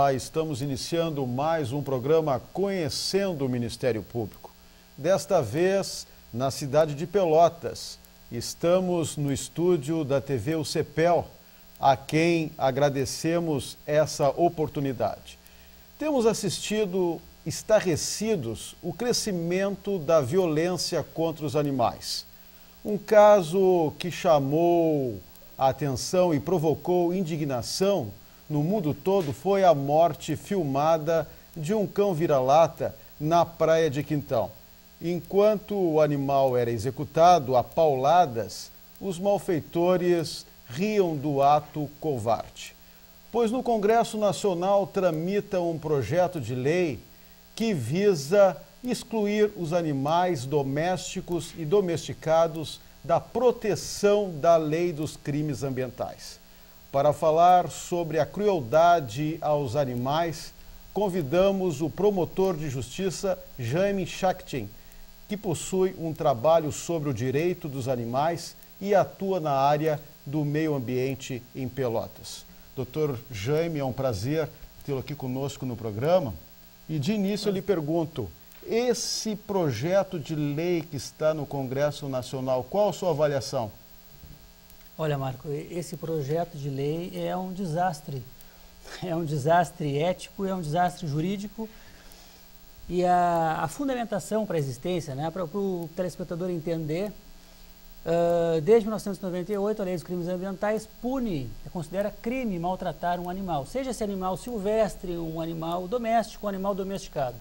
Olá, estamos iniciando mais um programa Conhecendo o Ministério Público. Desta vez, na cidade de Pelotas. Estamos no estúdio da TV UCPEL, a quem agradecemos essa oportunidade. Temos assistido estarrecidos o crescimento da violência contra os animais. Um caso que chamou a atenção e provocou indignação no mundo todo foi a morte filmada de um cão vira-lata na praia de Quintão. Enquanto o animal era executado a pauladas, os malfeitores riam do ato covarde. Pois no Congresso Nacional tramita um projeto de lei que visa excluir os animais domésticos e domesticados da proteção da lei dos crimes ambientais. Para falar sobre a crueldade aos animais, convidamos o promotor de justiça Jaime Schachtin, que possui um trabalho sobre o direito dos animais e atua na área do meio ambiente em Pelotas. Doutor Jaime, é um prazer tê-lo aqui conosco no programa. E de início eu lhe pergunto, esse projeto de lei que está no Congresso Nacional, qual a sua avaliação? Olha, Marco, esse projeto de lei é um desastre. É um desastre ético, é um desastre jurídico. E a fundamentação para a existência, né, para o telespectador entender, desde 1998, a Lei dos Crimes Ambientais considera crime maltratar um animal, seja esse animal silvestre, um animal doméstico, um animal domesticado.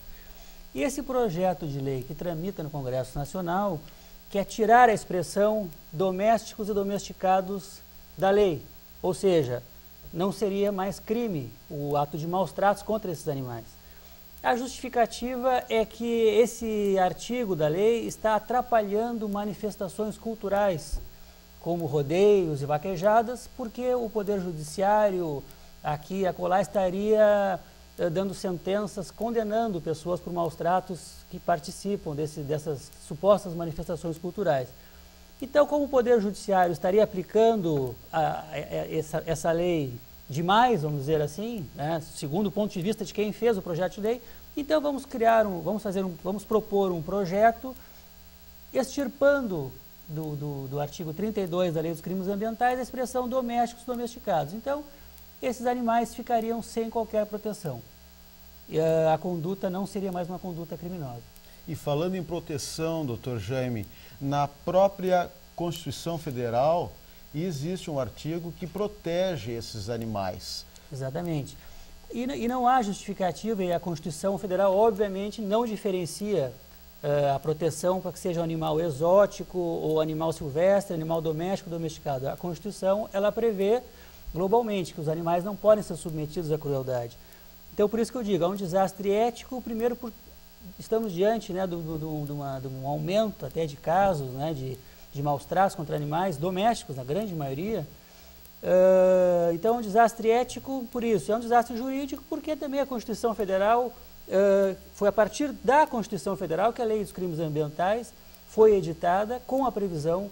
E esse projeto de lei que tramita no Congresso Nacional quer tirar a expressão domésticos e domesticados da lei, ou seja, não seria mais crime o ato de maus tratos contra esses animais. A justificativa é que esse artigo da lei está atrapalhando manifestações culturais, como rodeios e vaquejadas, porque o Poder Judiciário, aqui e acolá, estaria dando sentenças, condenando pessoas por maus tratos que participam dessas supostas manifestações culturais. Então, como o Poder Judiciário estaria aplicando essa lei demais, vamos dizer assim, né, segundo o ponto de vista de quem fez o projeto de lei, então vamos propor um projeto extirpando do artigo 32 da Lei dos Crimes Ambientais a expressão domésticos domesticados. Então, esses animais ficariam sem qualquer proteção. E a conduta não seria mais uma conduta criminosa. E falando em proteção, doutor Jaime, na própria Constituição Federal existe um artigo que protege esses animais. Exatamente. E não há justificativa, e a Constituição Federal, obviamente, não diferencia a proteção para que seja um animal exótico ou animal silvestre, animal doméstico, domesticado. A Constituição, ela prevê globalmente que os animais não podem ser submetidos à crueldade. Então, por isso que eu digo, é um desastre ético, primeiro, estamos diante, né, de um aumento até de casos, né, de maus tratos contra animais domésticos, na grande maioria. Então, é um desastre ético por isso. É um desastre jurídico porque também a Constituição Federal, foi a partir da Constituição Federal que a Lei dos Crimes Ambientais foi editada com a previsão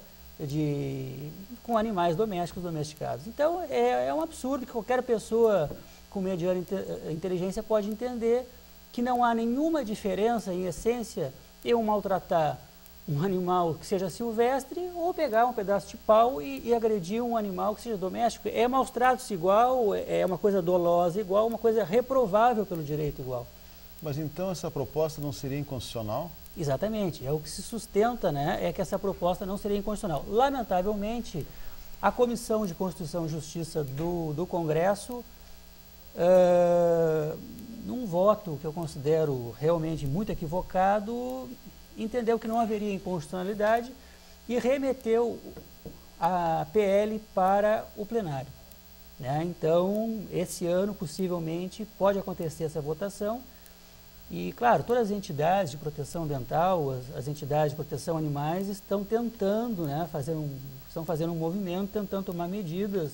com animais domésticos domesticados. Então, é um absurdo que qualquer pessoa com mediana inteligência pode entender que não há nenhuma diferença, em essência, eu maltratar um animal que seja silvestre ou pegar um pedaço de pau e agredir um animal que seja doméstico. É maus tratos igual, é uma coisa dolosa igual, uma coisa reprovável pelo direito igual. Mas então essa proposta não seria inconstitucional? Exatamente, é o que se sustenta, né, é que essa proposta não seria inconstitucional. Lamentavelmente, a Comissão de Constituição e Justiça do Congresso, num voto que eu considero realmente muito equivocado, entendeu que não haveria inconstitucionalidade e remeteu a PL para o plenário, né? Então, esse ano, possivelmente, pode acontecer essa votação e, claro, todas as entidades de proteção ambiental, as entidades de proteção animais estão tentando, né, estão fazendo um movimento, tentando tomar medidas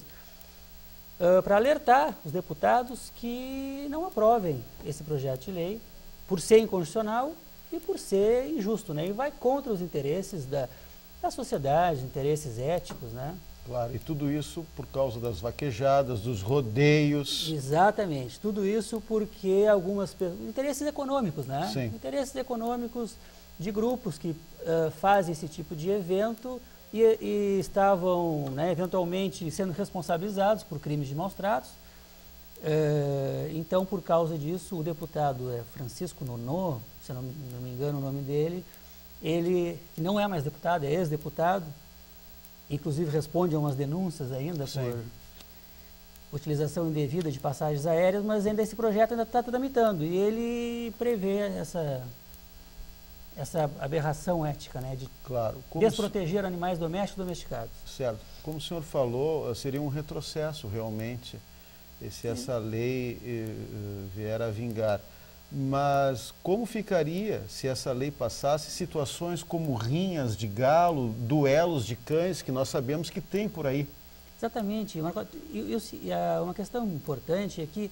para alertar os deputados que não aprovem esse projeto de lei por ser inconstitucional e por ser injusto, né? E vai contra os interesses da sociedade, interesses éticos, né? Claro, e tudo isso por causa das vaquejadas, dos rodeios. Exatamente, tudo isso porque algumas pessoas, interesses econômicos, né? Sim. Interesses econômicos de grupos que fazem esse tipo de evento e estavam, né, eventualmente sendo responsabilizados por crimes de maus tratos. Então, por causa disso, o deputado Francisco Nonô, se não me engano o nome dele, ele, que não é mais deputado, é ex-deputado, inclusive responde a umas denúncias ainda por utilização indevida de passagens aéreas, mas ainda esse projeto ainda está tramitando e ele prevê essa aberração ética, né, de desproteger animais domésticos e domesticados. Certo. Como o senhor falou, seria um retrocesso realmente se essa lei vier a vingar. Mas como ficaria se essa lei passasse situações como rinhas de duelos de cães, que nós sabemos que tem por aí? Exatamente. Uma questão importante é que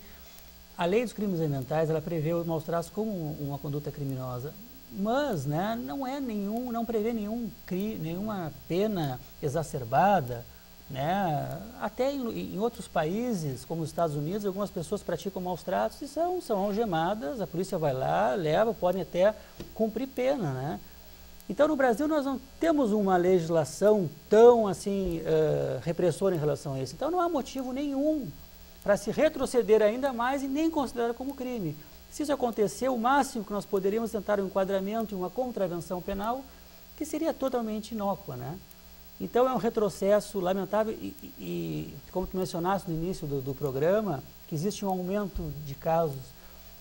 a lei dos crimes ambientais, ela prevê os maus tratos como uma conduta criminosa, mas, né, não prevê nenhuma pena exacerbada, né? Até em outros países, como os Estados Unidos, algumas pessoas praticam maus tratos e são algemadas, a polícia vai lá, leva, podem até cumprir pena, né? Então, no Brasil, nós não temos uma legislação tão assim repressora em relação a isso. Então, não há motivo nenhum para se retroceder ainda mais e nem considerar como crime. Se isso acontecer, o máximo que nós poderíamos tentar um enquadramento e uma contravenção penal, que seria totalmente inócua, né? Então, é um retrocesso lamentável e como tu mencionaste no início do programa, que existe um aumento de casos.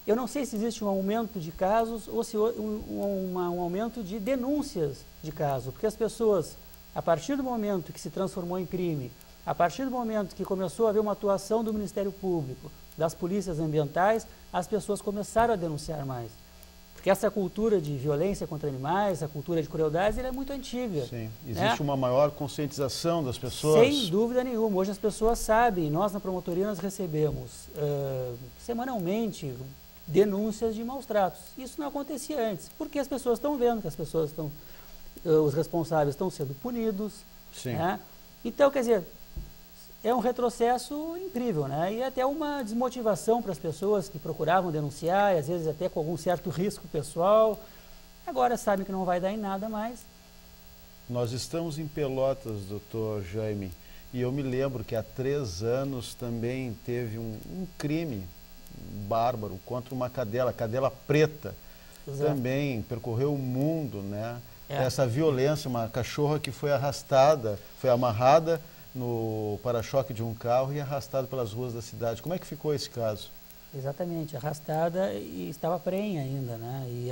Eu não sei se existe um aumento de casos ou se um aumento de denúncias de casos, porque as pessoas, a partir do momento que se transformou em crime, a partir do momento que começou a haver uma atuação do Ministério Público, das polícias ambientais, as pessoas começaram a denunciar mais. Porque essa cultura de violência contra animais, a cultura de crueldades, ela é muito antiga. Sim, existe uma maior conscientização das pessoas. Sem dúvida nenhuma. Hoje as pessoas sabem, nós na promotoria nós recebemos semanalmente denúncias de maus tratos. Isso não acontecia antes, porque as pessoas estão vendo que os responsáveis estão sendo punidos. Sim. Né? Então, quer dizer, é um retrocesso incrível, né? E até uma desmotivação para as pessoas que procuravam denunciar, e às vezes até com algum certo risco pessoal. Agora sabem que não vai dar em nada mais. Nós estamos em Pelotas, doutor Jaime, e eu me lembro que há 3 anos também teve um crime bárbaro contra uma cadela preta. Exato. Também percorreu o mundo, né? Essa violência, uma cachorra que foi amarrada no para-choque de um carro e arrastada pelas ruas da cidade. Como é que ficou esse caso? Exatamente, arrastada e estava prenha ainda, né? E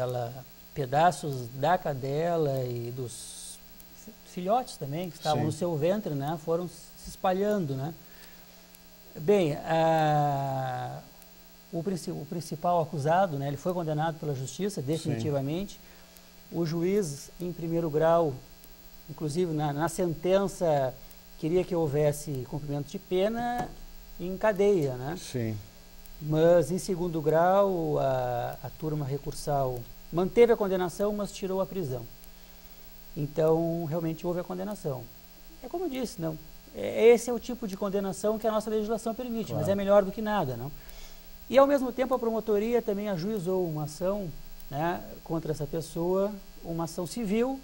pedaços da cadela e dos filhotes também, que estavam no seu ventre, né? Foram se espalhando, né? Bem, o principal acusado, né? Ele foi condenado pela justiça, definitivamente. Sim. O juiz, em primeiro grau, inclusive na sentença, queria que houvesse cumprimento de pena em cadeia, né? Sim. Mas, em segundo grau, a turma recursal manteve a condenação, mas tirou a prisão. Então, realmente houve a condenação. É como eu disse, não? Esse é o tipo de condenação que a nossa legislação permite, claro. Mas é melhor do que nada, não? E, ao mesmo tempo, a promotoria também ajuizou uma ação, né, contra essa pessoa, uma ação civil,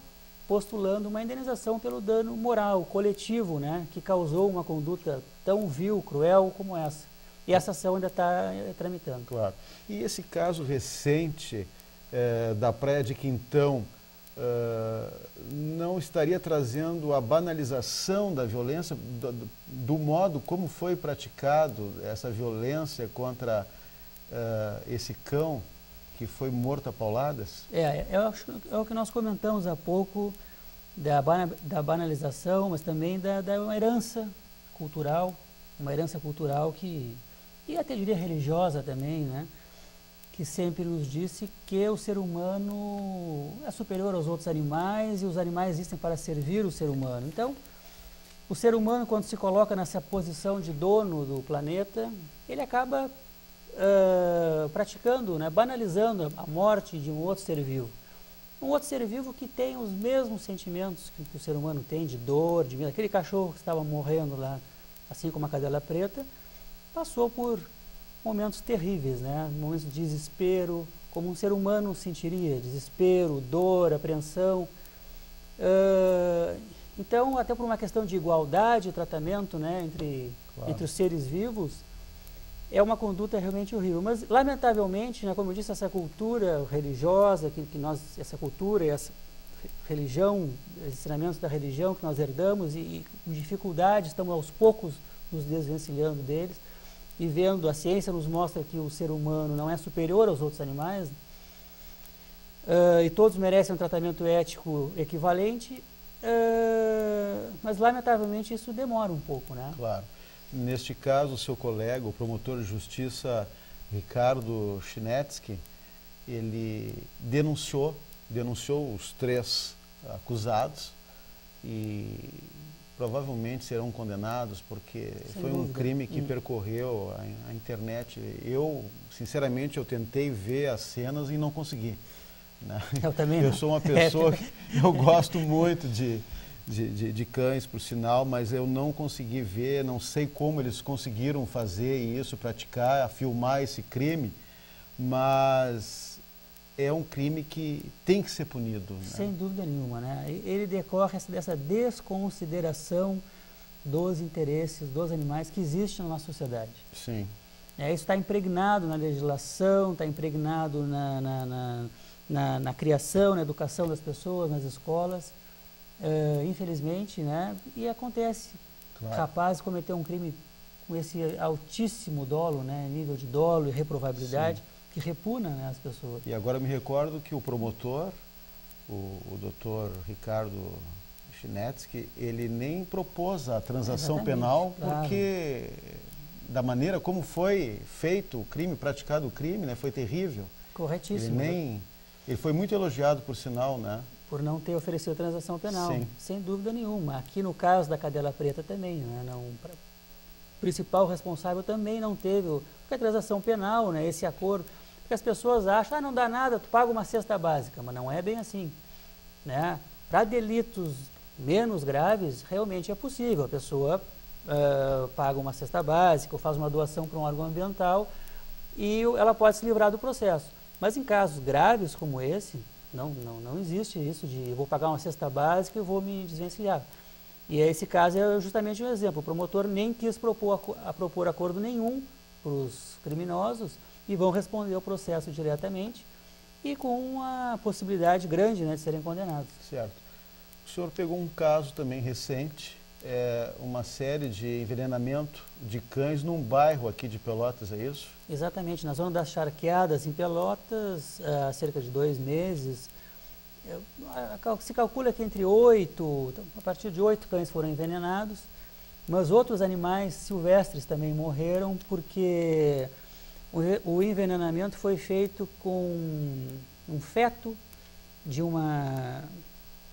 postulando uma indenização pelo dano moral, coletivo, né, que causou uma conduta tão vil, cruel como essa. E essa ação ainda está tramitando. Claro. E esse caso recente da Praia de Quintão não estaria trazendo a banalização da violência, do modo como foi praticado essa violência contra esse cão que foi morto a pauladas? É o que nós comentamos há pouco, da banalização, mas também da uma herança cultural, e até diria religiosa também, né? Que sempre nos disse que o ser humano é superior aos outros animais e os animais existem para servir o ser humano. Então, o ser humano, quando se coloca nessa posição de dono do planeta, ele acaba praticando, né, banalizando a morte de um outro ser vivo. Um outro ser vivo que tem os mesmos sentimentos que o ser humano tem, de dor, de medo. Aquele cachorro que estava morrendo lá, assim como a cadela preta, passou por momentos terríveis, né? Momentos de desespero, como um ser humano sentiria, desespero, dor, apreensão. Então, até por uma questão de igualdade de tratamento, né, entre os seres vivos, é uma conduta realmente horrível. Mas, lamentavelmente, né, como eu disse, essa cultura religiosa, essa cultura e essa religião, os ensinamentos da religião que nós herdamos e com dificuldade estamos aos poucos nos desvencilhando deles e vendo, a ciência nos mostra que o ser humano não é superior aos outros animais, e todos merecem um tratamento ético equivalente, mas lamentavelmente isso demora um pouco, né? Claro. Neste caso, o seu colega, o promotor de justiça Ricardo Chinetsky, ele denunciou os 3 acusados e provavelmente serão condenados porque foi um crime que percorreu a internet. Eu, sinceramente, eu tentei ver as cenas e não consegui, né? Eu também não. Eu sou uma pessoa que eu gosto muito de cães, por sinal, mas eu não consegui ver, não sei como eles conseguiram fazer isso, praticar, filmar esse crime, mas é um crime que tem que ser punido, né? Sem dúvida nenhuma, né? Ele decorre dessa desconsideração dos interesses dos animais que existe na nossa sociedade. Sim. Isso está impregnado na legislação, está impregnado na criação, na educação das pessoas, nas escolas. Infelizmente, né? E acontece, claro, capaz de cometer um crime com esse altíssimo dolo, né? Nível de dolo e reprovabilidade, sim, que repugna, né, as pessoas. E agora me recordo que o promotor, o doutor Ricardo Chinetsky, ele nem propôs a transação penal, claro, porque da maneira como foi feito o crime, praticado o crime, né, foi terrível. Corretíssimo. Ele foi muito elogiado, por sinal, né? Por não ter oferecido transação penal, sim, sem dúvida nenhuma. Aqui no caso da cadela preta também, né? O principal responsável também não teve a transação penal, né? Esse acordo, porque as pessoas acham, não dá nada, tu paga uma cesta básica, mas não é bem assim, né? Para delitos menos graves, realmente é possível, a pessoa paga uma cesta básica ou faz uma doação para um órgão ambiental e ela pode se livrar do processo. Mas em casos graves como esse, não existe isso de eu vou pagar uma cesta básica e vou me desvencilhar. E esse caso é justamente um exemplo. O promotor nem quis propor acordo nenhum para os criminosos e vão responder ao processo diretamente e com uma possibilidade grande, né, de serem condenados. Certo. O senhor pegou um caso também recente, uma série de envenenamento de cães num bairro aqui de Pelotas, é isso? Exatamente, na zona das Charqueadas, em Pelotas, há cerca de 2 meses. Se calcula que a partir de 8 cães foram envenenados, mas outros animais silvestres também morreram porque o envenenamento foi feito com um feto de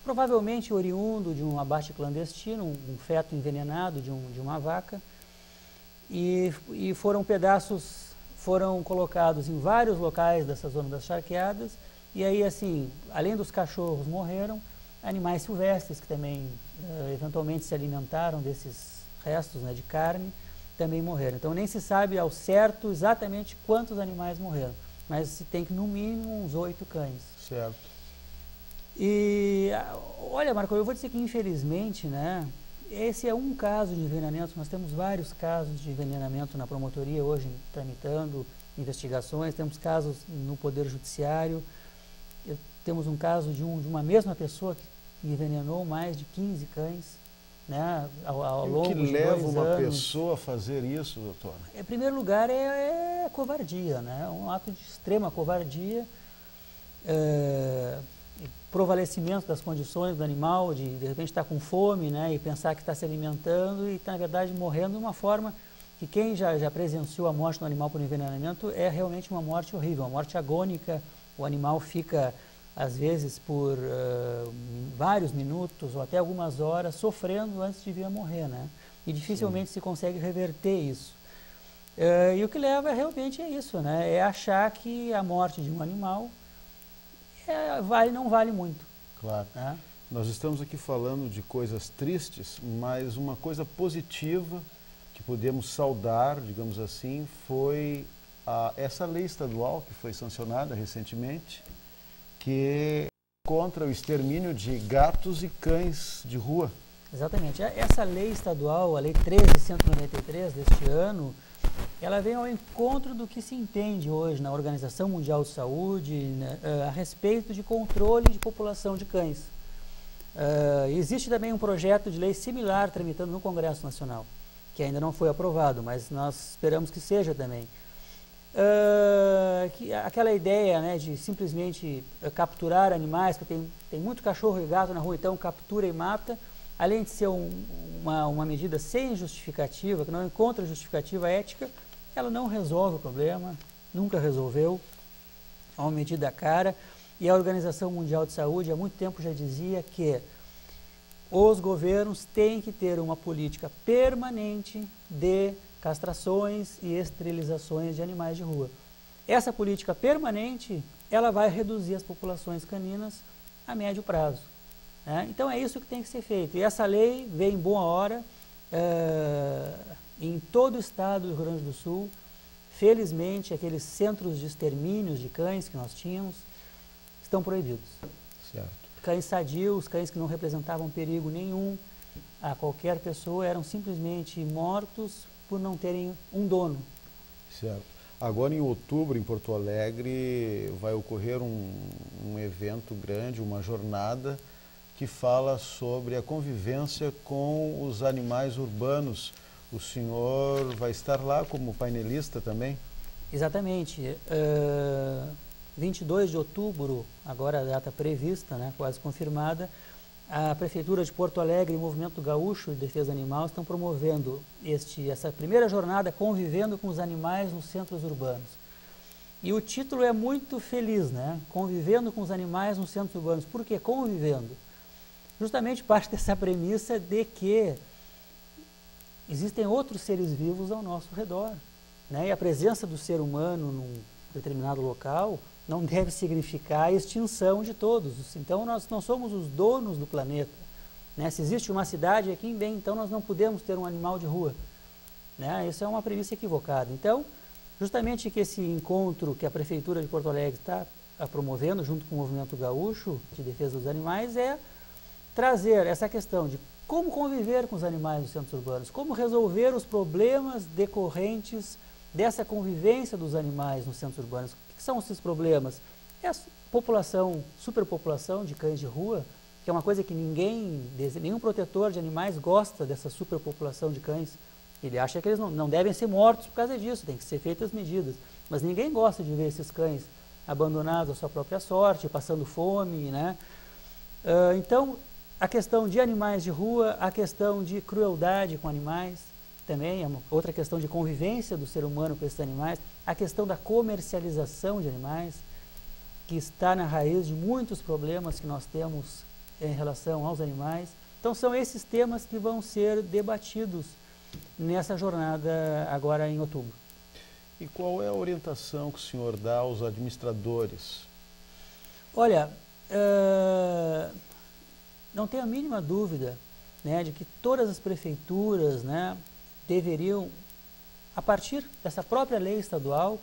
provavelmente oriundo de um abate clandestino, um feto envenenado de uma vaca, e foram colocados em vários locais dessa zona das Charqueadas, e aí, assim, além dos cachorros morreram, animais silvestres que também eventualmente se alimentaram desses restos, né, de carne, também morreram. Então nem se sabe ao certo exatamente quantos animais morreram, mas se tem que no mínimo uns 8 cães. Certo. E olha, Marco, eu vou dizer que infelizmente, né, esse é um caso de envenenamento. Nós temos vários casos de envenenamento na promotoria hoje, tramitando investigações, temos casos no Poder Judiciário. Temos um caso de uma mesma pessoa que envenenou mais de 15 cães, né, ao longo de 2 anos. O que leva uma pessoa a fazer isso, doutor? Em primeiro lugar, é covardia, né? Um ato de extrema covardia, provalecimento das condições do animal, de repente estar com fome, né, e pensar que está se alimentando e está, na verdade, morrendo de uma forma que quem já presenciou a morte do animal por envenenamento é realmente uma morte horrível, uma morte agônica. O animal fica, às vezes, por vários minutos ou até algumas horas sofrendo antes de vir a morrer, né? E dificilmente se consegue reverter isso. E o que leva realmente é isso, né? É achar que a morte de um animal não vale muito. Claro. Né? Nós estamos aqui falando de coisas tristes, mas uma coisa positiva que podemos saudar, digamos assim, foi essa lei estadual que foi sancionada recentemente, que é contra o extermínio de gatos e cães de rua. Exatamente. Essa lei estadual, a Lei 13.193 deste ano, ela vem ao encontro do que se entende hoje na Organização Mundial de Saúde, né, a respeito de controle de população de cães. Existe também um projeto de lei similar tramitando no Congresso Nacional, que ainda não foi aprovado, mas nós esperamos que seja também. Aquela ideia, né, de simplesmente capturar animais, que tem muito cachorro e gato na rua, então captura e mata, além de ser uma medida sem justificativa, que não encontra justificativa ética, ela não resolve o problema, nunca resolveu, é uma medida cara, e a Organização Mundial de Saúde há muito tempo já dizia que os governos têm que ter uma política permanente de castrações e esterilizações de animais de rua. Essa política permanente, ela vai reduzir as populações caninas a médio prazo. Né? Então é isso que tem que ser feito. E essa lei vem em boa hora, em todo o estado do Rio Grande do Sul. Felizmente, aqueles centros de extermínios de cães que nós tínhamos estão proibidos. Certo. Cães sadios, cães que não representavam perigo nenhum a qualquer pessoa, eram simplesmente mortos por não terem um dono. Certo. Agora, em outubro, em Porto Alegre, vai ocorrer um evento grande, uma jornada que fala sobre a convivência com os animais urbanos. O senhor vai estar lá como painelista também? Exatamente. 22 de outubro, agora a data prevista, né, quase confirmada, a Prefeitura de Porto Alegre e o Movimento Gaúcho de Defesa Animal estão promovendo essa primeira jornada Convivendo com os Animais nos Centros Urbanos. E o título é muito feliz, né? Convivendo com os Animais nos Centros Urbanos. Por que convivendo? Justamente parte dessa premissa de que existem outros seres vivos ao nosso redor, né? E a presença do ser humano num determinado local não deve significar a extinção de todos. Então, nós não somos os donos do planeta. Né? Se existe uma cidade aqui, bem, então nós não podemos ter um animal de rua. Né? Isso é uma premissa equivocada. Então, justamente que esse encontro que a Prefeitura de Porto Alegre está promovendo, junto com o Movimento Gaúcho de Defesa dos Animais, é trazer essa questão de como conviver com os animais nos centros urbanos, como resolver os problemas decorrentes dessa convivência dos animais nos centros urbanos. O que são esses problemas? É a população, superpopulação de cães de rua, que é uma coisa que nenhum protetor de animais gosta dessa superpopulação de cães. Ele acha que eles não devem ser mortos por causa disso, tem que ser feitas medidas. Mas ninguém gosta de ver esses cães abandonados à sua própria sorte, passando fome, né? Então, a questão de animais de rua, a questão de crueldade com animais, também é uma outra questão de convivência do ser humano com esses animais, a questão da comercialização de animais, que está na raiz de muitos problemas que nós temos em relação aos animais. Então são esses temas que vão ser debatidos nessa jornada agora em outubro. E qual é a orientação que o senhor dá aos administradores? Olha, não tenho a mínima dúvida, né, de que todas as prefeituras, né, deveriam, a partir dessa própria lei estadual,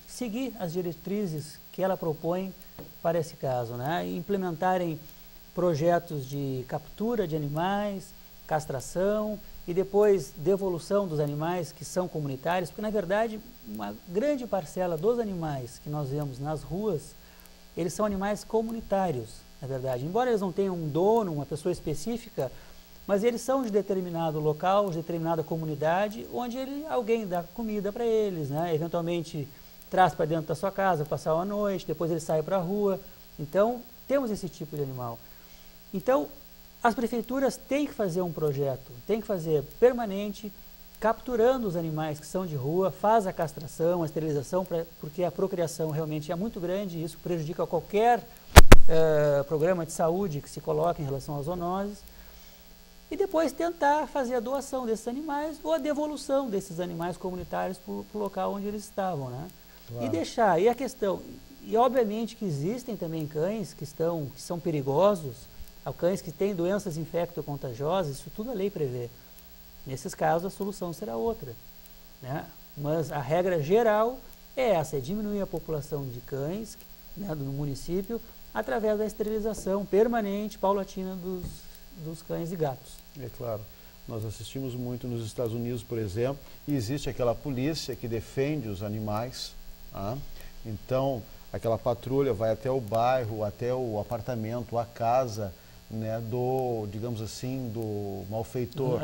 seguir as diretrizes que ela propõe para esse caso, né, e implementarem projetos de captura de animais, castração e depois devolução dos animais que são comunitários, porque na verdade uma grande parcela dos animais que nós vemos nas ruas, eles são animais comunitários, na verdade. Embora eles não tenham um dono, uma pessoa específica, mas eles são de determinado local, de determinada comunidade, onde alguém dá comida para eles, né? Eventualmente traz para dentro da sua casa, passar uma noite, depois ele sai para a rua. Então, temos esse tipo de animal. Então, as prefeituras têm que fazer um projeto, têm que fazer permanente, capturando os animais que são de rua, faz a castração, a esterilização, porque a procriação realmente é muito grande e isso prejudica qualquer programa de saúde que se coloque em relação às zoonoses. E depois tentar fazer a doação desses animais ou a devolução desses animais comunitários para o local onde eles estavam, né? Claro. E deixar, e a questão, E obviamente que existem também cães que são perigosos, cães que têm doenças infecto-contagiosas, isso tudo a lei prevê. Nesses casos a solução será outra, né? Mas a regra geral é essa, é diminuir a população de cães, né, no município através da esterilização permanente, paulatina dos cães e gatos. É claro. Nós assistimos muito nos Estados Unidos, por exemplo, e existe aquela polícia que defende os animais. Tá? Então, aquela patrulha vai até o bairro, até o apartamento, a casa, né, digamos assim, do malfeitor.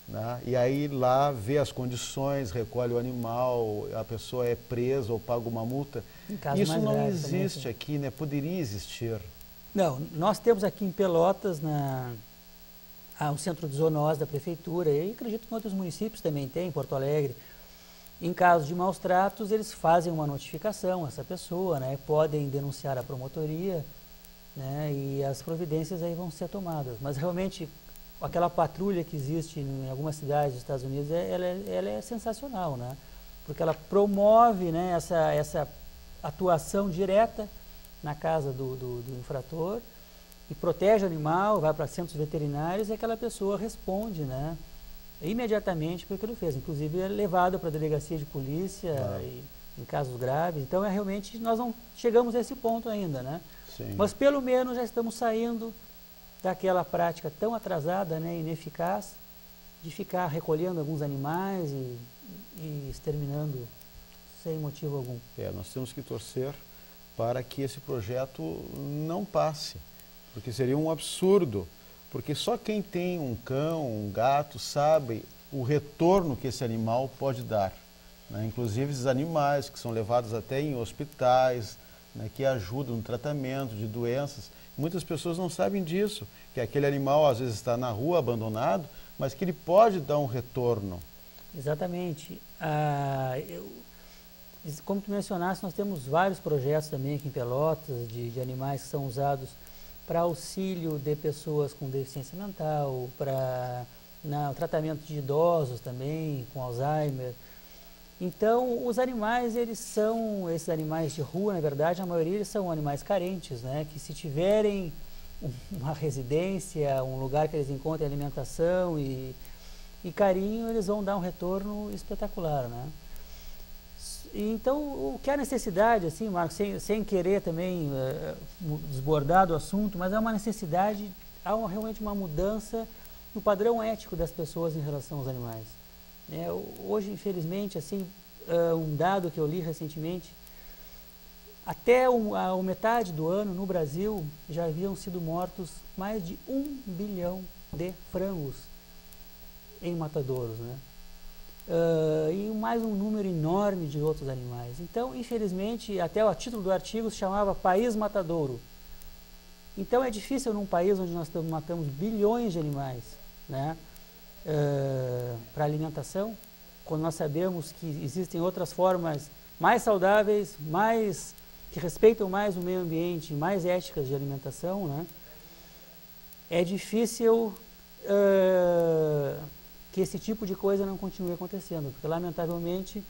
Né? E aí lá vê as condições, recolhe o animal, a pessoa é presa ou paga uma multa. Isso não existe aqui, né? Poderia existir. Não, nós temos aqui em Pelotas, o centro de zoonose da prefeitura, e acredito que em outros municípios também tem, em Porto Alegre. Em caso de maus tratos, eles fazem uma notificação a essa pessoa, né? Podem denunciar a promotoria, né? E as providências aí vão ser tomadas. Mas realmente, aquela patrulha que existe em algumas cidades dos Estados Unidos, ela é sensacional, né? Porque ela promove, né, essa atuação direta na casa do infrator e protege o animal, vai para centros veterinários e aquela pessoa responde, né, imediatamente pelo que ele fez. Inclusive é levado para a delegacia de polícia em casos graves. Então realmente nós não chegamos a esse ponto ainda, né? Sim. Mas pelo menos já estamos saindo daquela prática tão atrasada, né, ineficaz, de ficar recolhendo alguns animais e exterminando sem motivo algum. Nós temos que torcer para que esse projeto não passe, porque seria um absurdo, porque só quem tem um cão, um gato, sabe o retorno que esse animal pode dar. Né? Inclusive esses animais que são levados até em hospitais, né, que ajudam no tratamento de doenças. Muitas pessoas não sabem disso, que aquele animal às vezes está na rua abandonado, mas que ele pode dar um retorno. Exatamente. Como tu mencionaste, nós temos vários projetos também aqui em Pelotas de animais que são usados para auxílio de pessoas com deficiência mental, para o tratamento de idosos também, com Alzheimer. Então, os animais, esses animais de rua, na verdade, a maioria eles são animais carentes, né? Que se tiverem uma residência, um lugar que eles encontrem alimentação e carinho, eles vão dar um retorno espetacular, né? Então, o que há necessidade, assim, Marcos, sem querer também desbordar do assunto, mas há uma necessidade, realmente uma mudança no padrão ético das pessoas em relação aos animais. Hoje, infelizmente, assim, um dado que eu li recentemente, até a metade do ano, no Brasil, já haviam sido mortos mais de 1 bilhão de frangos em matadouros, né? E mais um número enorme de outros animais. Então, infelizmente, até o título do artigo se chamava País Matadouro. Então, é difícil num país onde nós matamos bilhões de animais, né, para alimentação, quando nós sabemos que existem outras formas mais saudáveis, que respeitam mais o meio ambiente, mais éticas de alimentação, né? É difícil que esse tipo de coisa não continue acontecendo, porque lamentavelmente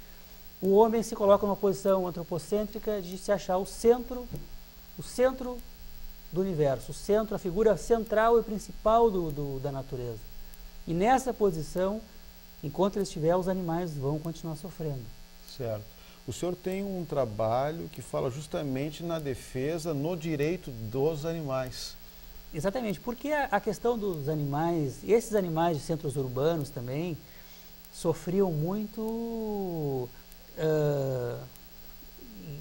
o homem se coloca numa posição antropocêntrica de se achar o centro do universo, a figura central e principal da natureza. E nessa posição, enquanto ele estiver, os animais vão continuar sofrendo. Certo. O senhor tem um trabalho que fala justamente na defesa, no direito dos animais. Exatamente, porque a questão dos animais, esses animais de centros urbanos também, sofriam muito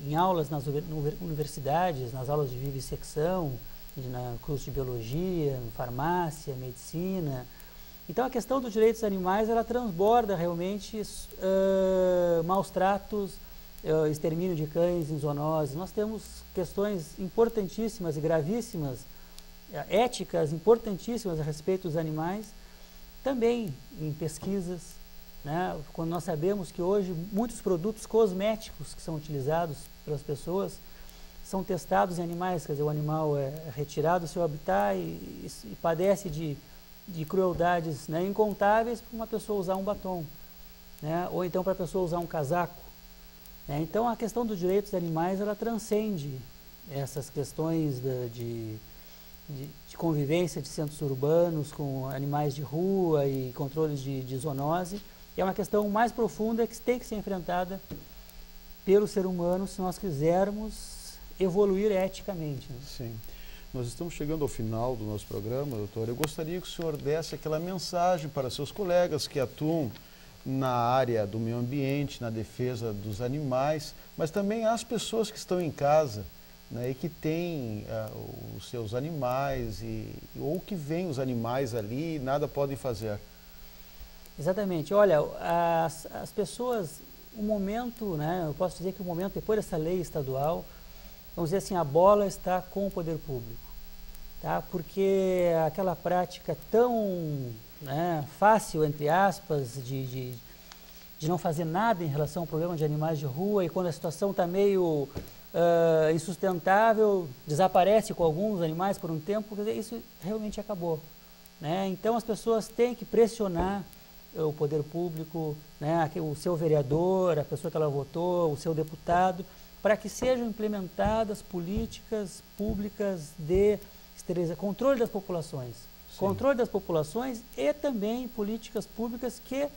em aulas nas universidades, nas aulas de vivissecção, na curso de biologia, farmácia, medicina. Então a questão dos direitos dos animais, ela transborda realmente maus tratos, extermínio de cães em zoonoses. Nós temos questões importantíssimas e gravíssimas, éticas importantíssimas a respeito dos animais, também em pesquisas, né? Quando nós sabemos que hoje muitos produtos cosméticos que são utilizados pelas pessoas são testados em animais, quer dizer, o animal é retirado do seu habitat e padece de crueldades, né, incontáveis para uma pessoa usar um batom, né? Ou então para a pessoa usar um casaco. né? Então, a questão dos direitos dos animais, ela transcende essas questões de convivência de centros urbanos com animais de rua e controles de zoonose. É uma questão mais profunda que tem que ser enfrentada pelo ser humano se nós quisermos evoluir eticamente, né? Sim. Nós estamos chegando ao final do nosso programa, doutor. Eu gostaria que o senhor desse aquela mensagem para seus colegas que atuam na área do meio ambiente, na defesa dos animais, mas também às pessoas que estão em casa, né, e que têm os seus animais, ou que veem os animais ali e nada podem fazer. Exatamente. Olha, as pessoas, o momento, né, eu posso dizer que o momento, depois dessa lei estadual, vamos dizer assim, a bola está com o poder público, tá? Porque aquela prática tão, né, fácil, entre aspas, de não fazer nada em relação ao problema de animais de rua, e quando a situação está meio insustentável, desaparece com alguns animais por um tempo, quer dizer, isso realmente acabou, né? Então as pessoas têm que pressionar o poder público, né, o seu vereador, a pessoa que ela votou, o seu deputado, para que sejam implementadas políticas públicas de controle das populações. Sim. Controle das populações e também políticas públicas que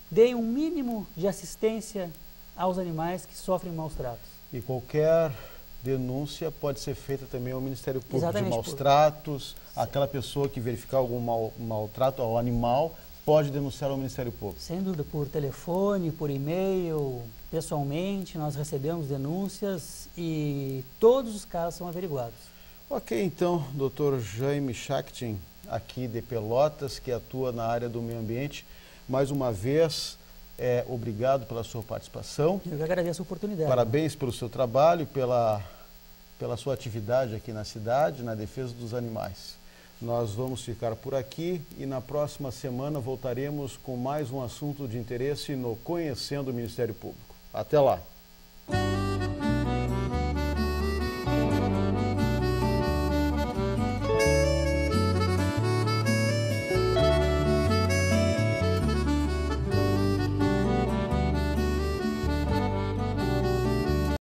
deem um mínimo de assistência aos animais que sofrem maus tratos. E qualquer denúncia pode ser feita também ao Ministério Público. Exatamente, de maus tratos, aquela pessoa que verificar algum maltrato ao animal pode denunciar ao Ministério Público. Sem dúvida, por telefone, por e-mail, pessoalmente, nós recebemos denúncias e todos os casos são averiguados. Ok, então, Dr. Jaime Schachtin, aqui de Pelotas, que atua na área do meio ambiente, mais uma vez, obrigado pela sua participação. Eu que agradeço a oportunidade. Parabéns pelo seu trabalho, pela sua atividade aqui na cidade, na defesa dos animais. Nós vamos ficar por aqui e na próxima semana voltaremos com mais um assunto de interesse no Conhecendo o Ministério Público. Até lá!